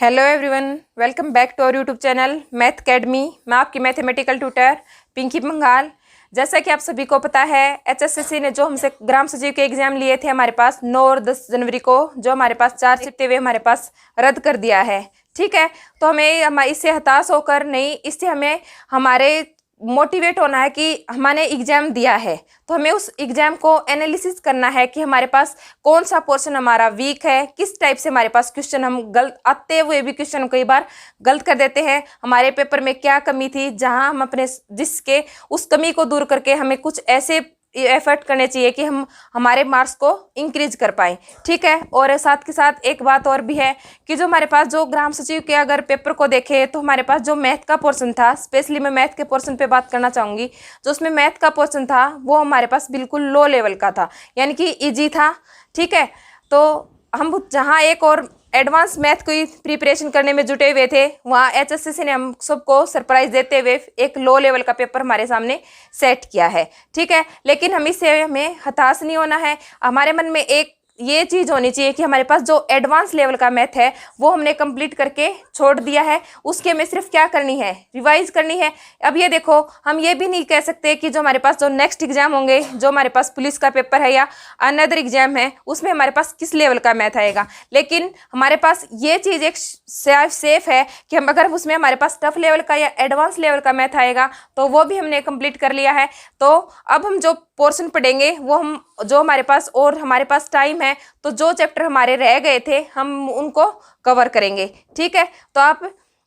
Hello everyone, welcome back to our YouTube channel math academy. मैं आपकी mathematical tutor Pinky Bengal. जैसा कि आप सभी को पता है, एचएससीसी ने जो हमसे ग्राम सचिव के एग्जाम लिए थे हमारे पास 9 और 10 जनवरी को, जो हमारे पास 4 शिफ्टें हुए हमारे पास रद्द कर दिया है। ठीक है, तो हमें इससे हताश होकर नहीं, इससे हमें हमारे मोटिवेट होना है कि हमने एग्जाम दिया है तो हमें उस एग्जाम को एनालिसिस करना है कि हमारे पास कौन सा पोर्शन हमारा वीक है, किस टाइप से हमारे पास क्वेश्चन हम गलत आते हुए भी क्वेश्चन कई बार गलत कर देते हैं, हमारे पेपर में क्या कमी थी जहां हम अपने जिसके उस कमी को दूर करके हमें कुछ ऐसे एफर्ट करने चाहिए कि हम हमारे मार्क्स को इंक्रीज कर पाएँ। ठीक है, और साथ के साथ एक बात और भी है कि जो हमारे पास जो ग्राम सचिव के अगर पेपर को देखें तो हमारे पास जो मैथ का पोर्शन था, स्पेशली मैं मैथ के पोर्शन पे बात करना चाहूँगी। जो उसमें मैथ का पोर्शन था वो हमारे पास बिल्कुल लो लेवल का था, यानी कि ईजी था। ठीक है, तो हम जहाँ एक और एडवांस मैथ की प्रिपरेशन करने में जुटे हुए थे, वहाँ एचएससीसी ने हम सबको सरप्राइज देते हुए एक लो लेवल का पेपर हमारे सामने सेट किया है। ठीक है, लेकिन हम इससे हमें हताश नहीं होना है। हमारे मन में एक ये चीज़ होनी चाहिए कि हमारे पास जो एडवांस लेवल का मैथ है वो हमने कंप्लीट करके छोड़ दिया है, उसके हमें सिर्फ क्या करनी है, रिवाइज करनी है। अब ये देखो, हम ये भी नहीं कह सकते कि जो हमारे पास जो नेक्स्ट एग्जाम होंगे, जो हमारे पास पुलिस का पेपर है या अनदर एग्जाम है, उसमें हमारे पास किस लेवल का मैथ आएगा। लेकिन हमारे पास ये चीज़ एक सेफ है कि हम अगर उसमें हमारे पास टफ लेवल का या एडवांस लेवल का मैथ आएगा तो वो भी हमने कंप्लीट कर लिया है। तो अब हम जो पोर्शन पढ़ेंगे वो हम जो हमारे पास और हमारे पास टाइम है तो जो चैप्टर हमारे रह गए थे हम उनको कवर करेंगे। ठीक है, तो आप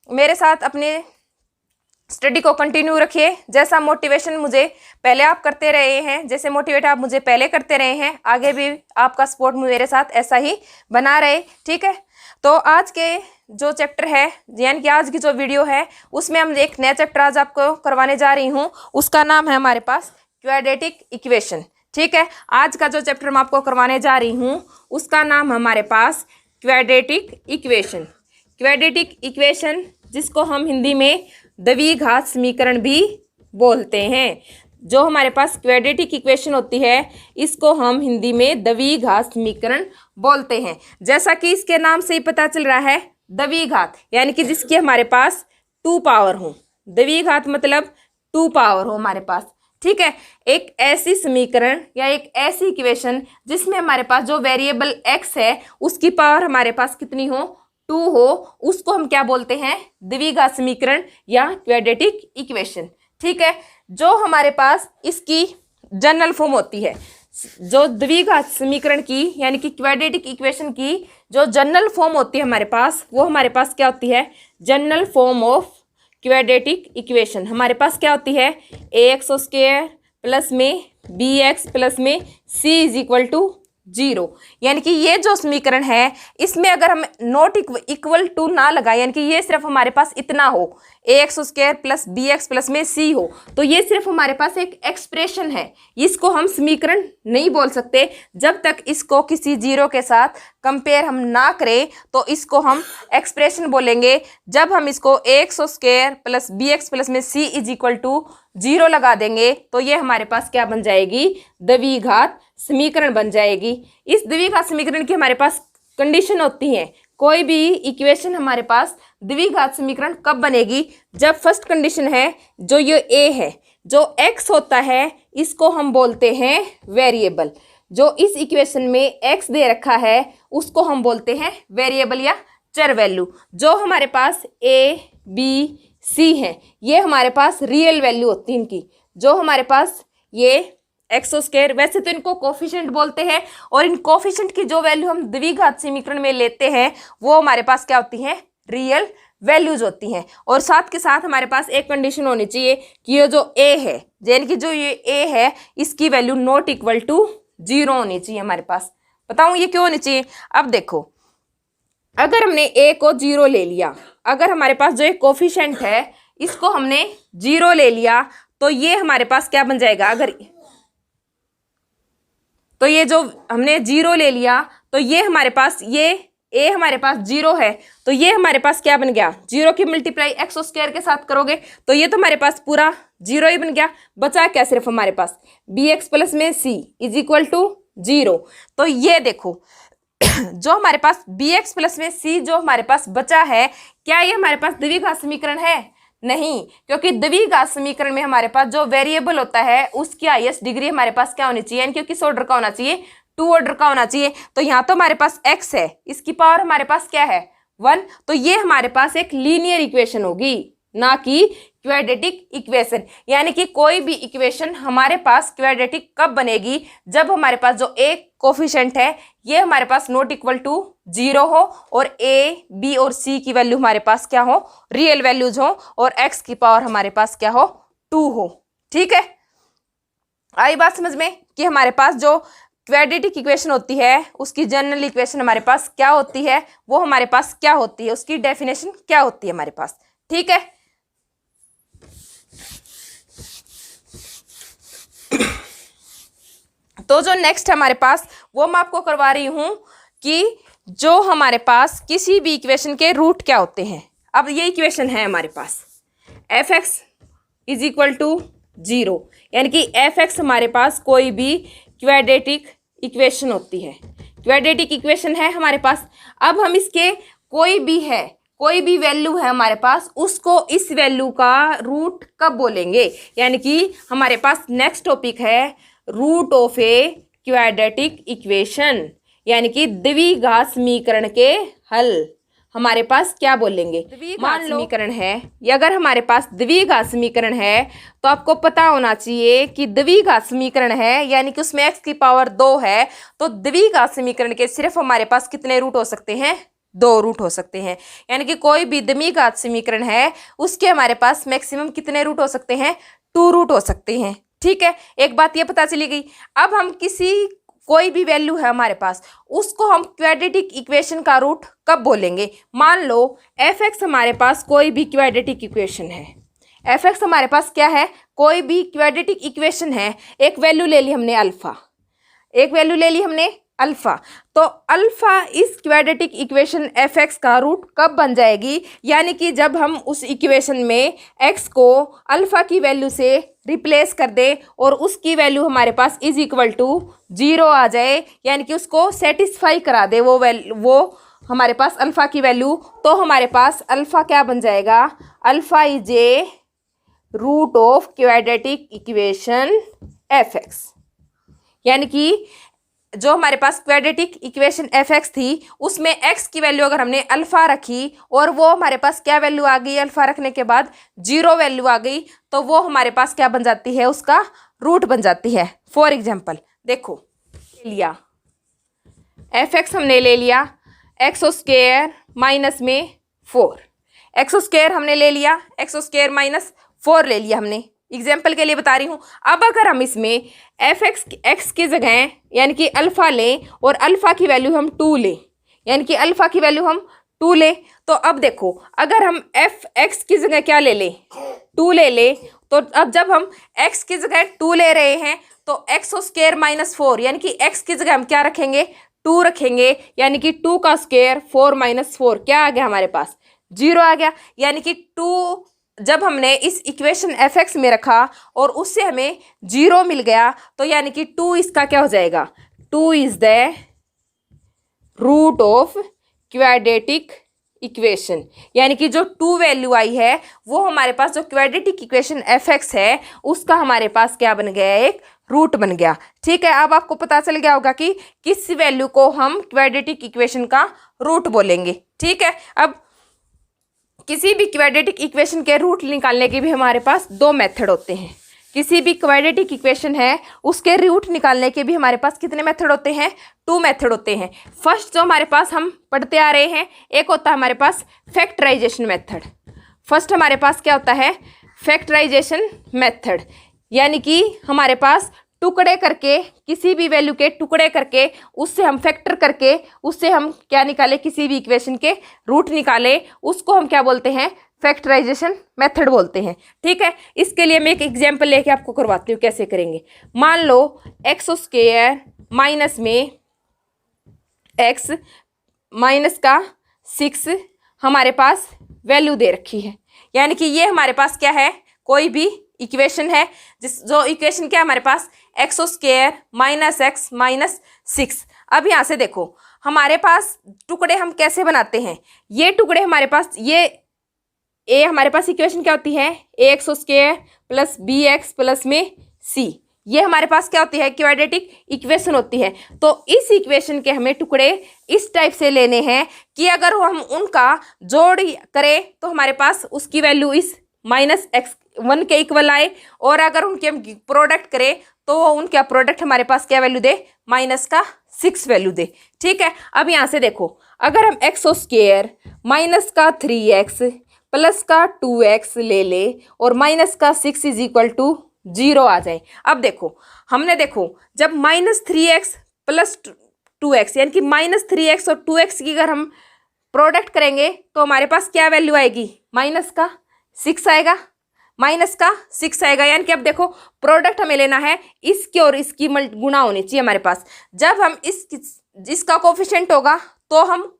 मेरे साथ अपने स्टडी को कंटिन्यू रखिए। जैसा मोटिवेशन मुझे पहले आप करते रहे हैं, जैसे मोटिवेट आप मुझे पहले करते रहे हैं, आगे भी आपका सपोर्ट मेरे साथ ऐसा ही बना रहे। ठीक है, तो आज के जो चैप्टर है, यानी कि आज की जो वीडियो है, उसमें हम एक नया चैप्टर आज आपको करवाने जा रही हूँ। उसका नाम है हमारे पास क्वाड्रेटिक इक्वेशन। ठीक है, आज का जो चैप्टर मैं आपको करवाने जा रही हूँ उसका नाम हमारे पास क्वाड्रेटिक इक्वेशन। क्वाड्रेटिक इक्वेशन जिसको हम हिंदी में द्विघात समीकरण भी बोलते हैं। जो हमारे पास क्वाड्रेटिक इक्वेशन होती है इसको हम हिंदी में द्विघात समीकरण बोलते हैं। जैसा कि इसके नाम से ही पता चल रहा है, द्विघात यानी कि जिसकी हमारे पास 2 पावर हो। द्विघात मतलब 2 पावर हो हमारे पास। ठीक है, एक ऐसी समीकरण या एक ऐसी इक्वेशन जिसमें हमारे पास जो वेरिएबल x है उसकी पावर हमारे पास कितनी हो, 2 हो, उसको हम क्या बोलते हैं, द्विघात समीकरण या क्वाड्रेटिक इक्वेशन। ठीक है, जो हमारे पास इसकी जनरल फॉर्म होती है, जो द्विघात समीकरण की यानी कि क्वाड्रेटिक इक्वेशन की जो जनरल फॉर्म होती है हमारे पास, वो हमारे पास क्या होती है, general form of quadratic equation हमारे पास क्या होती है, ax स्क्वायर प्लस में bx प्लस में c इज इक्वल टू 0। यानी कि ये जो समीकरण है इसमें अगर हम नॉट इक्वल टू ना लगाए, यानी कि ये सिर्फ हमारे पास इतना हो, ax square plus bx plus में c हो, तो ये सिर्फ हमारे पास एक एक्सप्रेशन है, इसको हम समीकरण नहीं बोल सकते। जब तक इसको किसी जीरो के साथ कंपेयर हम ना करें तो इसको हम एक्सप्रेशन बोलेंगे। जब हम इसको ax square plus bx plus में c इज इक्वल टू 0 लगा देंगे तो ये हमारे पास क्या बन जाएगी, द्विघात समीकरण बन जाएगी। इस द्विघात समीकरण की हमारे पास कंडीशन होती है, कोई भी इक्वेशन हमारे पास द्विघात समीकरण कब बनेगी, जब फर्स्ट कंडीशन है जो ये a है, जो x होता है इसको हम बोलते हैं वेरिएबल। जो इस इक्वेशन में x दे रखा है उसको हम बोलते हैं वेरिएबल या चर वैल्यू। जो हमारे पास a b c है ये हमारे पास रियल वैल्यू होती है इनकी। जो हमारे पास ये एक्स स्क्वायर, वैसे तो इनको कोफिशिएंट बोलते हैं, और इन कोफिशिएंट की जो वैल्यू हम द्विघात समीकरण में लेते हैं वो हमारे पास क्या होती हैं, रियल वैल्यूज होती हैं। और साथ के साथ हमारे पास एक कंडीशन होनी चाहिए कि ये जो a है, यानी कि जो ये a है इसकी वैल्यू नॉट इक्वल टू 0 होनी चाहिए हमारे पास। बताऊँ ये क्यों होनी चाहिए। अब देखो, अगर हमने a को 0 ले लिया, अगर हमारे पास जो एक कोफिशिएंट है इसको हमने 0 ले लिया तो ये हमारे पास क्या बन जाएगा, अगर तो ये जो हमने 0 ले लिया तो ये हमारे पास ये a हमारे पास 0 है तो ये हमारे पास क्या बन गया, 0 की मल्टीप्लाई एक्स स्क्वायर के साथ करोगे तो ये तो हमारे पास पूरा 0 ही बन गया। बचा क्या, सिर्फ हमारे पास bx प्लस में c इज इक्वल टू 0। तो ये देखो जो हमारे पास bx प्लस में c जो हमारे पास बचा है, क्या ये हमारे पास द्विघात समीकरण है? नहीं, क्योंकि द्विघात समीकरण में हमारे पास जो वेरिएबल होता है उसकी हाईएस्ट डिग्री हमारे पास क्या होनी चाहिए, यानी कि किस ऑर्डर का होना चाहिए, 2 ऑर्डर का होना चाहिए। तो यहाँ तो हमारे पास x है, इसकी पावर हमारे पास क्या है, 1। तो ये हमारे पास एक लीनियर इक्वेशन होगी, ना कि क्वाड्रेटिक इक्वेशन। यानी कि कोई भी इक्वेशन हमारे पास क्वाड्रेटिक कब बनेगी, जब हमारे पास जो एक कोफिशिएंट है ये हमारे पास नॉट इक्वल टू 0 हो और a, b और c की वैल्यू हमारे पास क्या हो, रियल वैल्यूज हो, और x की पावर हमारे पास क्या हो, 2 हो। ठीक है, आई बात समझ में कि हमारे पास जो क्वाड्रेटिक इक्वेशन होती है उसकी जनरल इक्वेशन हमारे पास क्या होती है, वो हमारे पास क्या होती है, उसकी डेफिनेशन क्या होती है हमारे पास। ठीक है, तो जो नेक्स्ट हमारे पास वो मैं आपको करवा रही हूं कि जो हमारे पास किसी भी इक्वेशन के रूट क्या होते हैं। अब ये इक्वेशन है हमारे पास f(x) इज इक्वल टू 0, यानी कि f(x) हमारे पास कोई भी क्वाड्रेटिक इक्वेशन होती है, क्वाड्रेटिक इक्वेशन है हमारे पास। अब हम इसके कोई भी वैल्यू है हमारे पास, उसको इस वैल्यू का रूट कब बोलेंगे, यानी कि हमारे पास नेक्स्ट टॉपिक है root of a quadratic equation, यानी कि द्विघात समीकरण के हल हमारे पास क्या बोलेंगे। द्विघात समीकरण है, या अगर हमारे पास द्विघात समीकरण है तो आपको पता होना चाहिए कि द्विघात समीकरण है यानी कि उसमें x की पावर 2 है, तो द्विघात समीकरण के सिर्फ हमारे पास कितने रूट हो सकते हैं, 2 रूट हो सकते हैं। यानी कि कोई भी द्विघात समीकरण है उसके हमारे पास मैक्सिमम कितने रूट हो सकते हैं, 2 रूट हो सकते हैं। ठीक है, एक बात ये पता चली गई। अब हम कोई भी वैल्यू है हमारे पास, उसको हम क्वाड्रेटिक इक्वेशन का रूट कब बोलेंगे। मान लो f(x) हमारे पास कोई भी क्वाड्रेटिक इक्वेशन है, f(x) हमारे पास क्या है, कोई भी क्वाड्रेटिक इक्वेशन है। एक वैल्यू ले ली हमने अल्फा, तो अल्फा इस क्वाड्रेटिक इक्वेशन f(x) का रूट कब बन जाएगी, यानी कि जब हम उस इक्वेशन में x को अल्फा की वैल्यू से रिप्लेस कर दे और उसकी वैल्यू हमारे पास इज इक्वल टू 0 आ जाए, यानी कि उसको सेटिस्फाई करा दे वो हमारे पास अल्फा की वैल्यू, तो हमारे पास अल्फा क्या बन जाएगा, alpha is a root of quadratic equation f(x). यानी कि जो हमारे पास क्वाड्रेटिक इक्वेशन f(x) थी उसमें x की वैल्यू अगर हमने अल्फा रखी और वो हमारे पास क्या वैल्यू आ गई, अल्फा रखने के बाद 0 वैल्यू आ गई, तो वो हमारे पास क्या बन जाती है, उसका रूट बन जाती है। फॉर एग्जांपल देखो, लिया f(x) हमने ले लिया x² माइनस में 4, x² हमने ले लिया, x² माइनस 4 ले लिया हमने, एग्जाम्पल के लिए बता रही हूँ। अब अगर हम इसमें x की जगह यानी कि अल्फा लें और अल्फा की वैल्यू हम 2 लें, यानी कि अल्फा की वैल्यू हम 2 लें, तो अब देखो अगर हम f(x) की जगह क्या ले लें, 2 ले लें, तो अब जब हम x की जगह 2 ले रहे हैं तो x² माइनस 4 यानी कि x की जगह हम क्या रखेंगे, 2 रखेंगे, यानी कि 2 का स्क्वायर 4 माइनस 4 क्या आ गया हमारे पास, 0 आ गया। यानी कि 2 जब हमने इस इक्वेशन f(x) में रखा और उससे हमें 0 मिल गया, तो यानी कि 2 इसका क्या हो जाएगा, 2 is the root of quadratic equation, यानी कि जो 2 वैल्यू आई है वो हमारे पास जो क्वाड्रेटिक इक्वेशन f(x) है उसका हमारे पास क्या बन गया, एक रूट बन गया। ठीक है, अब आपको पता चल गया होगा कि किस वैल्यू को हम क्वाड्रेटिक इक्वेशन का रूट बोलेंगे। ठीक है, अब किसी भी क्वाड्रेटिक इक्वेशन के रूट निकालने के भी हमारे पास 2 मेथड होते हैं। किसी भी क्वाड्रेटिक इक्वेशन है उसके रूट निकालने के भी हमारे पास कितने मेथड होते हैं, 2 मेथड होते हैं। फर्स्ट जो हमारे पास हम पढ़ते आ रहे हैं, एक होता है हमारे पास फैक्टराइजेशन मेथड। फर्स्ट हमारे पास क्या होता है, फैक्टराइजेशन मेथड, यानी कि हमारे पास टुकड़े करके, किसी भी वैल्यू के टुकड़े करके उससे हम फैक्टर करके उससे हम क्या निकाले, किसी भी इक्वेशन के रूट निकाले, उसको हम क्या बोलते हैं, फैक्टराइजेशन मेथड बोलते हैं। ठीक है, इसके लिए मैं एक एग्जांपल लेके आपको करवाती हूँ कैसे करेंगे। मान लो x² माइनस में x माइनस का 6 हमारे पास वैल्यू दे रखी है, यानी कि ये हमारे पास क्या है, कोई भी इक्वेशन है, जो इक्वेशन क्या है हमारे पास, x square minus x minus 6। अब यहाँ से देखो हमारे पास टुकड़े हम कैसे बनाते हैं, ये टुकड़े हमारे पास, ये ए हमारे पास इक्वेशन क्या होती है, a x square plus b x plus में सी, ये हमारे पास क्या होती है, क्वाड्रेटिक इक्वेशन होती है। तो इस इक्वेशन के हमें टुकड़े इस टाइप से लेने हैं कि अगर हम उनका जोड़ करें तो हमारे पास उसकी वैल्यू इस -x1 के इक्वल आए, और अगर उनके हम प्रोडक्ट करें तो उनका प्रोडक्ट हमारे पास क्या वैल्यू दे, -6 वैल्यू दे। ठीक है, अब यहाँ से देखो अगर हम x square -3x plus 2x ले ले और -6 इज इक्वल टू 0 आ जाए। अब देखो हमने देखो जब -3x प्लस 2x यानी कि -3x और 2x की अगर हम प्रोडक्ट करेंगे तो हमारे पास क्या वैल्यू आएगी, -6 आएगा, -6 आएगा। यानी कि अब देखो प्रोडक्ट हमें लेना है, इसकी और इसकी गुणा होनी चाहिए हमारे पास। जब हम इसका कोफिशिएंट होगा तो हम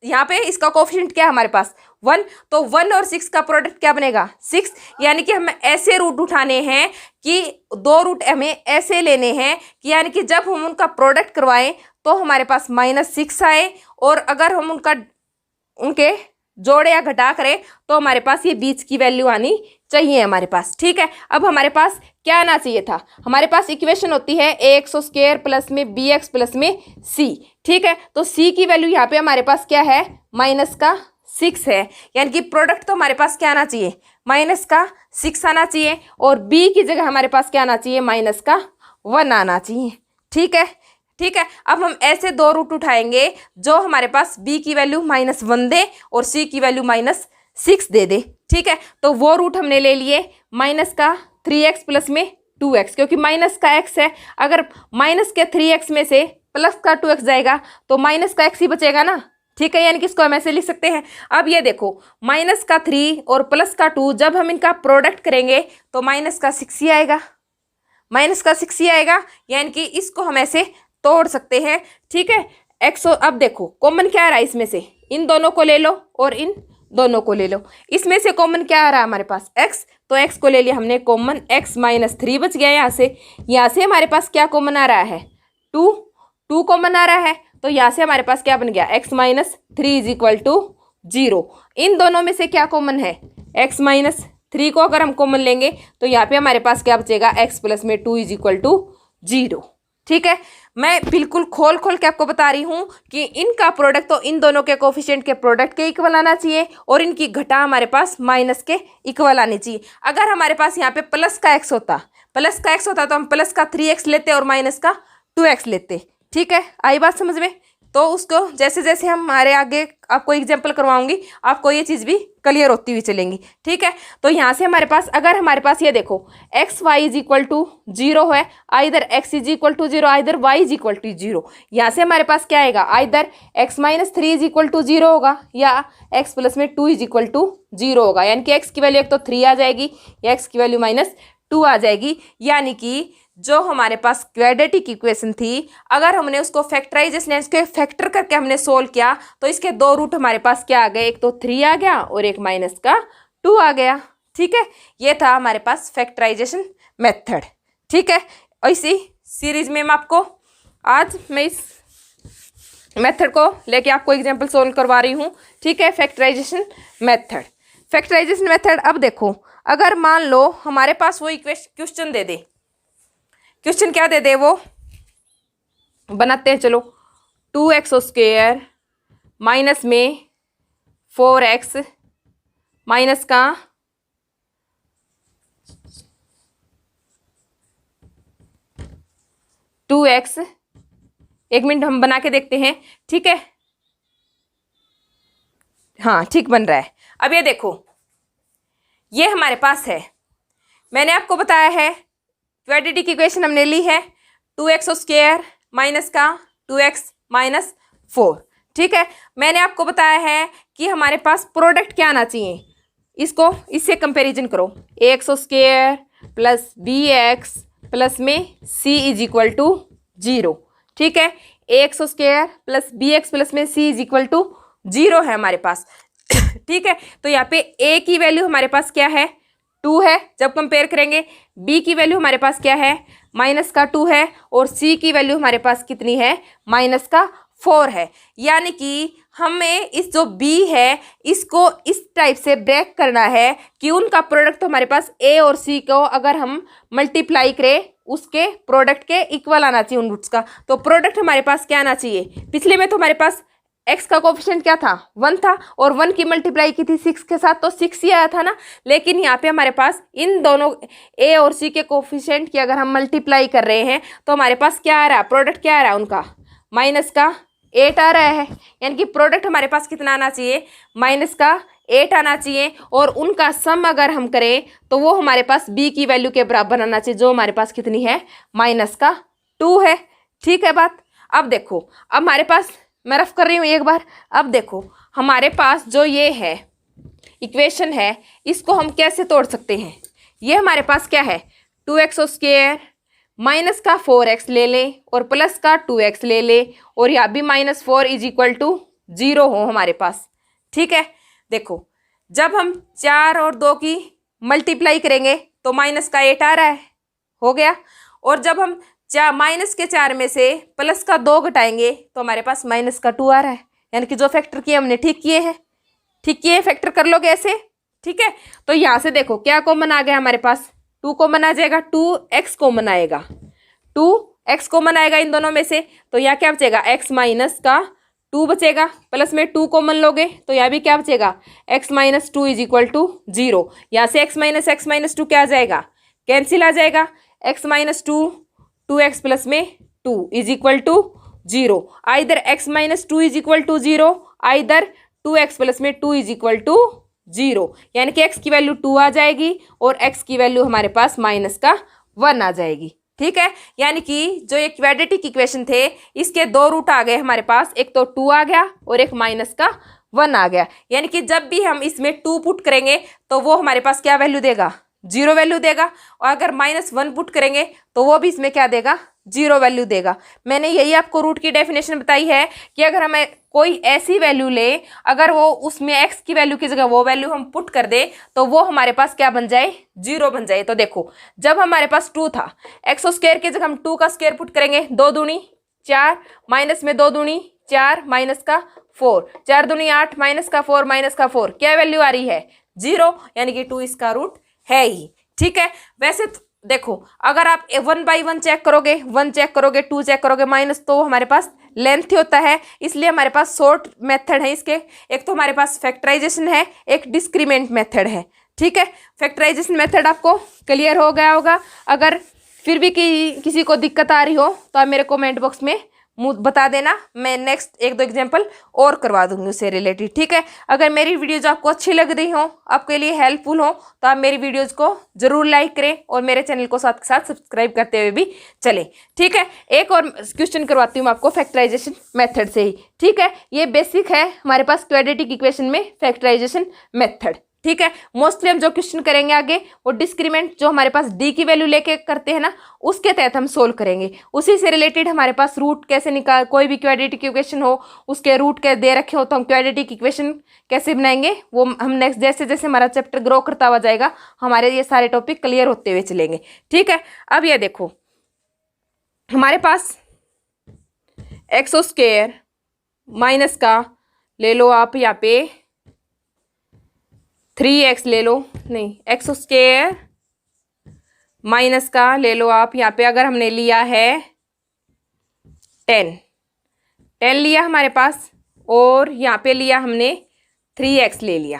यहाँ पे इसका कोफिशिएंट क्या है हमारे पास 1, तो 1 और 6 का प्रोडक्ट क्या बनेगा 6। यानी कि हमें ऐसे रूट उठाने हैं कि 2 रूट हमें ऐसे लेने हैं कि यानी कि जब हम उनका प्रोडक्ट करवाएं तो हमारे पास -6 आए, और अगर हम उनके जोड़े या घटा करें तो हमारे पास ये बीच की वैल्यू आनी चाहिए हमारे पास। ठीक है, अब हमारे पास क्या आना चाहिए था, हमारे पास इक्वेशन होती है ए एक्स स्क्वायर प्लस में बी एक्स प्लस में सी। ठीक है, तो सी की वैल्यू यहाँ पे हमारे पास क्या है, -6 है। यानी कि प्रोडक्ट तो हमारे पास क्या आना चाहिए, -6 आना चाहिए, और बी की जगह हमारे पास क्या आना चाहिए, -1 आना चाहिए। ठीक है, ठीक है, अब हम ऐसे 2 रूट उठाएंगे जो हमारे पास b की वैल्यू -1 दे और c की वैल्यू -6 दे दे। ठीक है, तो वो रूट हमने ले लिए -3x प्लस में 2x, क्योंकि माइनस का x है, अगर -3x में से +2x जाएगा तो -x ही बचेगा ना। ठीक है, यानी कि इसको हम ऐसे लिख सकते हैं। अब ये देखो -3 और +2 जब हम इनका प्रोडक्ट करेंगे तो -6 ही आएगा, -6 ही आएगा। यानी कि इसको हम ऐसे तोड़ सकते हैं। ठीक है, अब देखो कॉमन क्या आ रहा है इसमें से, इन दोनों को ले लो और इन दोनों को ले लो। इसमें से कॉमन क्या आ रहा है हमारे पास x, तो x को ले लिया हमने कॉमन, x -3 बच गया। यहाँ से हमारे पास क्या कॉमन आ रहा है, 2 कॉमन आ रहा है, तो यहाँ से हमारे पास क्या बन गया, x -3 इज इक्वल टू 0। इन दोनों में से क्या कॉमन है, x -3 को अगर हम कॉमन लेंगे तो यहाँ पे हमारे पास क्या बचेगा, x प्लस में 2 इज इक्वल टू 0। ठीक है, मैं बिल्कुल खोल के आपको बता रही हूँ कि इनका प्रोडक्ट तो इन दोनों के कोफिशिएंट के प्रोडक्ट के इक्वल आना चाहिए, और इनकी घटा हमारे पास माइनस के इक्वल आनी चाहिए। अगर हमारे पास यहाँ पे प्लस का x होता तो हम +3x लेते और -2x लेते। ठीक है, आई बात समझ में। तो उसको जैसे जैसे हम हमारे आगे आपको एग्जाम्पल करवाऊंगी आपको ये चीज़ भी क्लियर होती हुई चलेंगी। ठीक है, तो यहाँ से हमारे पास अगर हमारे पास ये देखो x y is equal to 0 है, either x is equal to 0 either y is equal to 0। यहाँ से हमारे पास क्या आएगा, either x -3 is equal to 0 होगा या x प्लस में 2 इज इक्वल टू 0 होगा। यानी कि x की वैल्यू एक तो 3 आ जाएगी या x की वैल्यू -2 आ जाएगी। यानी कि जो हमारे पास क्वाड्रेटिक इक्वेशन थी, अगर हमने उसको फैक्टराइजेशन इसके फैक्टर करके हमने सोल्व किया तो इसके 2 रूट हमारे पास क्या आ गए, एक तो 3 आ गया और एक -2 आ गया। ठीक है, ये था हमारे पास फैक्टराइजेशन मेथड। ठीक है, इसी सीरीज में आज मैं इस मेथड को लेके आपको एग्जाम्पल सोल्व करवा रही हूँ। ठीक है, फैक्टराइजेशन मेथड। अब देखो अगर मान लो हमारे पास वो क्वेश्चन दे दे, क्वेश्चन क्या दे दे वो बनाते हैं। चलो 2x स्क्वायर माइनस में 4x माइनस का 2x, एक मिनट हम बना के देखते हैं। ठीक है, हाँ ठीक बन रहा है। अब ये देखो ये हमारे पास है, मैंने आपको बताया है क्वाड्रेटिक इक्वेशन हमने ली है 2x स्क्वायर माइनस का 2x माइनस 4। ठीक है, मैंने आपको बताया है कि हमारे पास प्रोडक्ट क्या आना चाहिए, इसको इससे कंपैरिजन करो, ax square plus bx plus में c इज इक्वल टू 0। ठीक है, ax square plus bx plus में c इज इक्वल टू 0 है हमारे पास। ठीक है, तो यहाँ पे a की वैल्यू हमारे पास क्या है 2 है। जब कंपेयर करेंगे बी की वैल्यू हमारे पास क्या है, -2 है, और सी की वैल्यू हमारे पास कितनी है, -4 है। यानी कि हमें इस जो बी है इसको इस टाइप से ब्रेक करना है कि उनका प्रोडक्ट तो हमारे पास ए और सी को अगर हम मल्टीप्लाई करें उसके प्रोडक्ट के इक्वल आना चाहिए उन रूट्स का। तो प्रोडक्ट हमारे पास क्या आना चाहिए, पिछले में तो हमारे पास एक्स का कोफिशिएंट क्या था, 1 था, और 1 की मल्टीप्लाई की थी 6 के साथ, तो 6 ही आया था ना। लेकिन यहाँ पे हमारे पास इन दोनों ए और सी के कोफिशिएंट की अगर हम मल्टीप्लाई कर रहे हैं तो हमारे पास क्या आ रहा है, प्रोडक्ट क्या आ रहा है उनका, -8 आ रहा है। यानी कि प्रोडक्ट हमारे पास कितना आना चाहिए, -8 आना चाहिए, और उनका सम अगर हम करें तो वो हमारे पास बी की वैल्यू के बराबर आना चाहिए, जो हमारे पास कितनी है, -2 है। ठीक है बात। अब देखो, अब हमारे पास, मैं रफ कर रही हूँ एक बार, अब देखो हमारे पास जो ये है इक्वेशन है इसको हम कैसे तोड़ सकते हैं। ये हमारे पास क्या है, 2x² -4x ले लें और +2x ले लें, और यहाँ भी -4 = 0 हो हमारे पास। ठीक है, देखो जब हम 4 और 2 की मल्टीप्लाई करेंगे तो -8 आ रहा है, हो गया। और जब हम -4 में से +2 घटाएंगे तो हमारे पास -2 आ रहा है। यानी कि जो फैक्टर किए हमने ठीक किए हैं, ठीक किए, फैक्टर कर लोगे ऐसे। ठीक है, तो यहाँ से देखो क्या कॉमन आ गया हमारे पास, 2 कॉमन आ जाएगा, 2x कॉमन आएगा, 2x कॉमन आएगा इन दोनों में से। तो यहाँ क्या बचेगा, x - का 2 बचेगा, प्लस में 2 कॉमन लोगे तो यहाँ भी क्या बचेगा, x - 2 = 0। यहाँ से x - 2 क्या आ जाएगा, कैंसिल आ जाएगा। x - 2 2x प्लस में 2 = 0। Either x - 2 = 0, either 2x plus में 2 = 0। यानी कि x की वैल्यू 2 आ जाएगी और x की वैल्यू हमारे पास -1 आ जाएगी। ठीक है, यानी कि जो ये क्वाड्रेटिक इक्वेशन थे इसके 2 रूट आ गए हमारे पास, एक तो 2 आ गया और एक -1 आ गया। यानी कि जब भी हम इसमें 2 पुट करेंगे तो वो हमारे पास क्या वैल्यू देगा, 0 वैल्यू देगा, और अगर -1 पुट करेंगे तो वो भी इसमें क्या देगा, 0 वैल्यू देगा। मैंने यही आपको रूट की डेफिनेशन बताई है कि अगर हमें कोई ऐसी वैल्यू ले, अगर वो उसमें x की वैल्यू की जगह वो वैल्यू हम पुट कर दे तो वो हमारे पास क्या बन जाए, 0 बन जाए। तो देखो जब हमारे पास 2 था, x² की जगह हम 2 का स्क्वायर पुट करेंगे, 2 दूनी 4, माइनस में 2 दूनी 4, -4, 4 दूनी 8, -4 क्या वैल्यू आ रही है, 0। यानी कि 2 इसका रूट है ही। ठीक है, वैसे देखो अगर आप 1 बाई 1 चेक करोगे, 1 चेक करोगे, 2 चेक करोगे, माइनस तो हमारे पास लेंथ ही होता है, इसलिए हमारे पास शॉर्ट मेथड है इसके। एक तो हमारे पास फैक्टराइजेशन है, एक डिस्क्रीमेंट मेथड है। ठीक है, फैक्टराइजेशन मेथड आपको क्लियर हो गया होगा। अगर फिर भी किसी को दिक्कत आ रही हो तो आप मेरे कमेंट बॉक्स में बता देना, मैं नेक्स्ट 1-2 एग्जाम्पल और करवा दूंगी उससे रिलेटेड। ठीक है, अगर मेरी वीडियोज आपको अच्छी लग रही हो, आपके लिए हेल्पफुल हो, तो आप मेरी वीडियोज को जरूर लाइक करें और मेरे चैनल को साथ के साथ सब्सक्राइब करते हुए भी चलें। ठीक है, एक और क्वेश्चन करवाती हूँ आपको फैक्टराइजेशन मेथड से ही। ठीक है, ये बेसिक है हमारे पास क्वाड्रेटिक इक्वेशन में फैक्टराइजेशन मेथड। ठीक है, मोस्टली हम जो क्वेश्चन करेंगे आगे वो डिस्क्रीमेंट जो हमारे पास डी की वैल्यू लेके करते हैं ना, उसके तहत हम सोल्व करेंगे। उसी से रिलेटेड हमारे पास रूट कैसे निकाल, कोई भी क्वाड्रेटिक इक्वेशन हो उसके रूट के दे रखे हो तो हम क्वाड्रेटिक इक्वेशन कैसे बनाएंगे वो हम नेक्स्ट जैसे जैसे हमारा चैप्टर ग्रो करता हुआ जाएगा हमारे ये सारे टॉपिक क्लियर होते हुए चलेंगे। ठीक है, अब ये देखो हमारे पास x² माइनस का ले लो आप, यहाँ पे 3x ले लो, नहीं x² माइनस का ले लो आप, यहाँ पे अगर हमने लिया है 10 लिया हमारे पास, और यहाँ पे लिया हमने 3x ले लिया,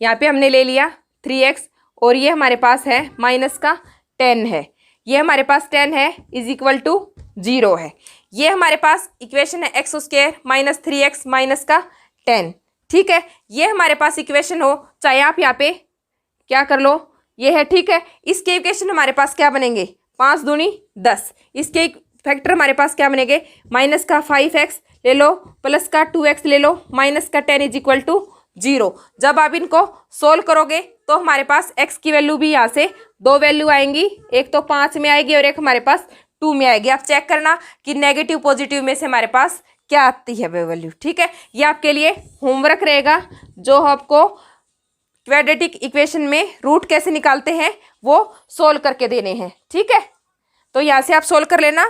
यहाँ पे हमने ले लिया 3x, और ये हमारे पास है -10 है, ये हमारे पास 10 है = 0 है। ये हमारे पास इक्वेशन है x² - 3x - 10। ठीक है, ये हमारे पास इक्वेशन हो, चाहे आप यहाँ पे क्या कर लो, ये है। ठीक है, इसके इक्वेशन हमारे पास क्या बनेंगे, 5 दूनी 10। इसके फैक्टर हमारे पास क्या बनेंगे, -5x ले लो, +2x ले लो, -10 = 0। जब आप इनको सोल्व करोगे तो हमारे पास x की वैल्यू भी यहाँ से 2 वैल्यू आएंगी, एक तो 5 में आएगी और एक हमारे पास 2 में आएगी। आप चेक करना कि नेगेटिव पॉजिटिव में से हमारे पास क्या आती है वैल्यू। ठीक है, ये आपके लिए होमवर्क रहेगा जो आपको क्वाड्रेटिक इक्वेशन में रूट कैसे निकालते हैं वो सोल्व करके देने हैं। ठीक है, तो यहाँ से आप सोल्व कर लेना।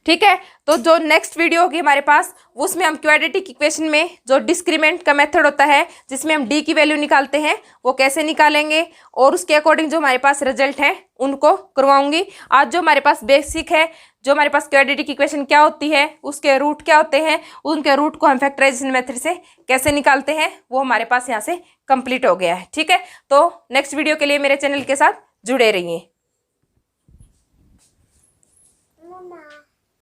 ठीक है, तो जो नेक्स्ट वीडियो होगी हमारे पास उसमें हम क्वाड्रेटिक इक्वेशन में जो डिस्क्रीमेंट का मेथड होता है जिसमें हम डी की वैल्यू निकालते हैं वो कैसे निकालेंगे और उसके अकॉर्डिंग जो हमारे पास रिजल्ट है उनको करवाऊंगी। आज जो हमारे पास बेसिक है, जो हमारे पास क्वाड्रेटिक इक्वेशन क्या होती है, उसके रूट क्या होते हैं, उनके रूट को हम फैक्टराइजेशन मेथड से कैसे निकालते हैं, वो हमारे पास यहाँ से कंप्लीट हो गया है। ठीक है, तो नेक्स्ट वीडियो के लिए मेरे चैनल के साथ जुड़े रहिए।